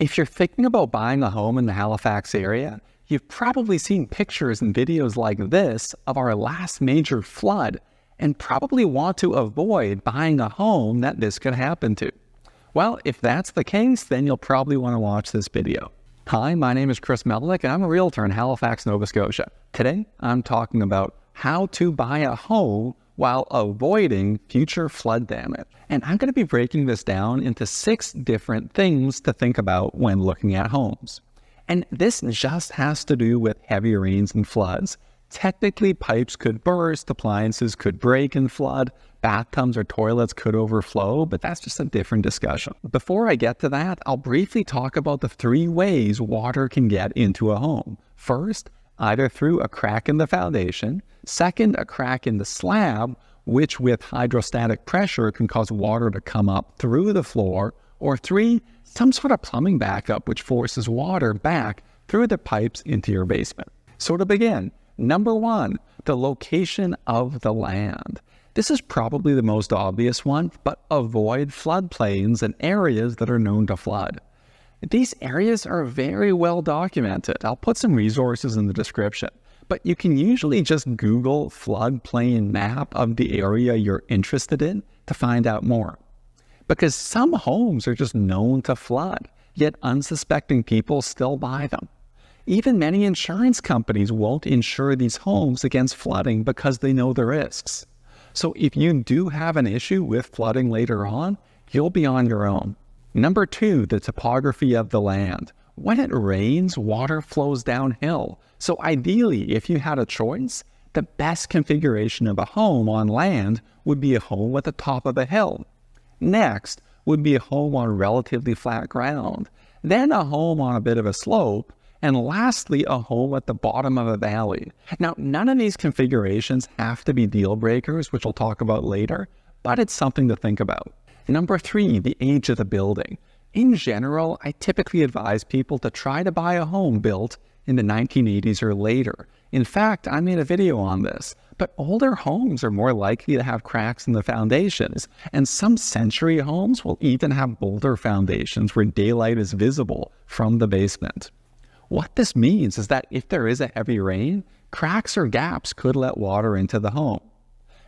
If you're thinking about buying a home in the Halifax area, you've probably seen pictures and videos like this of our last major flood and probably want to avoid buying a home that this could happen to. Well, if that's the case, then you'll probably want to watch this video. Hi, my name is Chris Melnick and I'm a realtor in Halifax, Nova Scotia. Today, I'm talking about how to buy a home while avoiding future flood damage. And I'm going to be breaking this down into 6 different things to think about when looking at homes. And this just has to do with heavy rains and floods. Technically, pipes could burst, appliances could break and flood, bathtubs or toilets could overflow, but that's just a different discussion. Before I get to that, I'll briefly talk about the 3 ways water can get into a home. First, either through a crack in the foundation. Second, a crack in the slab, which with hydrostatic pressure can cause water to come up through the floor. Or 3, some sort of plumbing backup, which forces water back through the pipes into your basement. So to begin, number 1, the location of the land. This is probably the most obvious one, but avoid floodplains and areas that are known to flood. These areas are very well documented. I'll put some resources in the description, but you can usually just Google floodplain map of the area you're interested in to find out more. Because some homes are just known to flood, yet unsuspecting people still buy them. Even many insurance companies won't insure these homes against flooding because they know the risks. So if you do have an issue with flooding later on, you'll be on your own. Number 2, the topography of the land. When it rains, water flows downhill. So ideally, if you had a choice, the best configuration of a home on land would be a home at the top of a hill. Next would be a home on relatively flat ground. Then a home on a bit of a slope. And lastly, a home at the bottom of a valley. Now, none of these configurations have to be deal breakers, which we'll talk about later, but it's something to think about. Number 3, the age of the building. In general, I typically advise people to try to buy a home built in the 1980s or later. In fact, I made a video on this, but older homes are more likely to have cracks in the foundations, and some century homes will even have boulder foundations where daylight is visible from the basement. What this means is that if there is a heavy rain, cracks or gaps could let water into the home.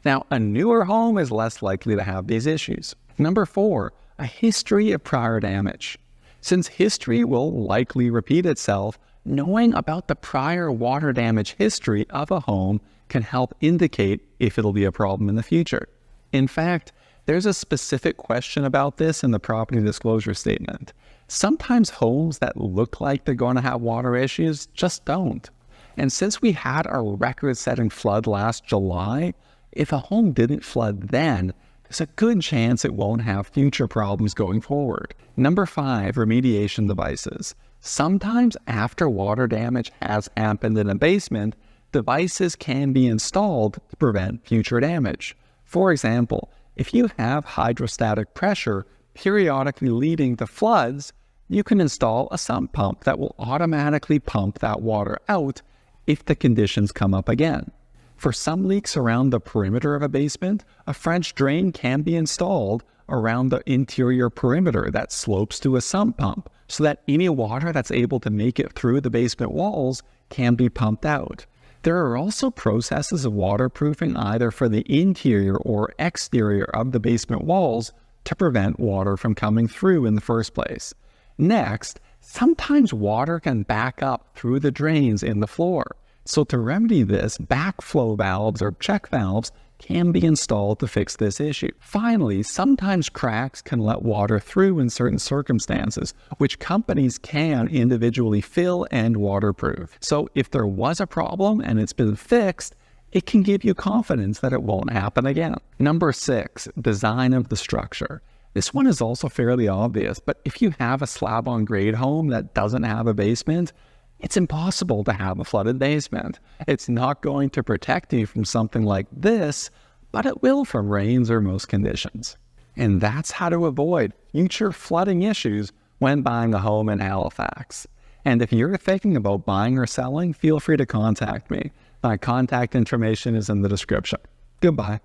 Now, a newer home is less likely to have these issues. Number 4, a history of prior damage. Since history will likely repeat itself, knowing about the prior water damage history of a home can help indicate if it'll be a problem in the future. In fact, there's a specific question about this in the property disclosure statement. Sometimes homes that look like they're going to have water issues just don't. And since we had a record-setting flood last July, if a home didn't flood then, there's a good chance it won't have future problems going forward. Number 5, remediation devices. Sometimes after water damage has happened in a basement, devices can be installed to prevent future damage. For example, if you have hydrostatic pressure periodically leading to floods, you can install a sump pump that will automatically pump that water out if the conditions come up again. For some leaks around the perimeter of a basement, a French drain can be installed around the interior perimeter that slopes to a sump pump so that any water that's able to make it through the basement walls can be pumped out. There are also processes of waterproofing either for the interior or exterior of the basement walls to prevent water from coming through in the first place. Next, sometimes water can back up through the drains in the floor. So to remedy this, backflow valves or check valves can be installed to fix this issue. Finally, sometimes cracks can let water through in certain circumstances, which companies can individually fill and waterproof. So if there was a problem and it's been fixed, it can give you confidence that it won't happen again. Number 6, design of the structure. This one is also fairly obvious, but if you have a slab-on-grade home that doesn't have a basement, it's impossible to have a flooded basement. It's not going to protect you from something like this, but it will from rains or most conditions. And that's how to avoid future flooding issues when buying a home in Halifax. And if you're thinking about buying or selling, feel free to contact me. My contact information is in the description. Goodbye.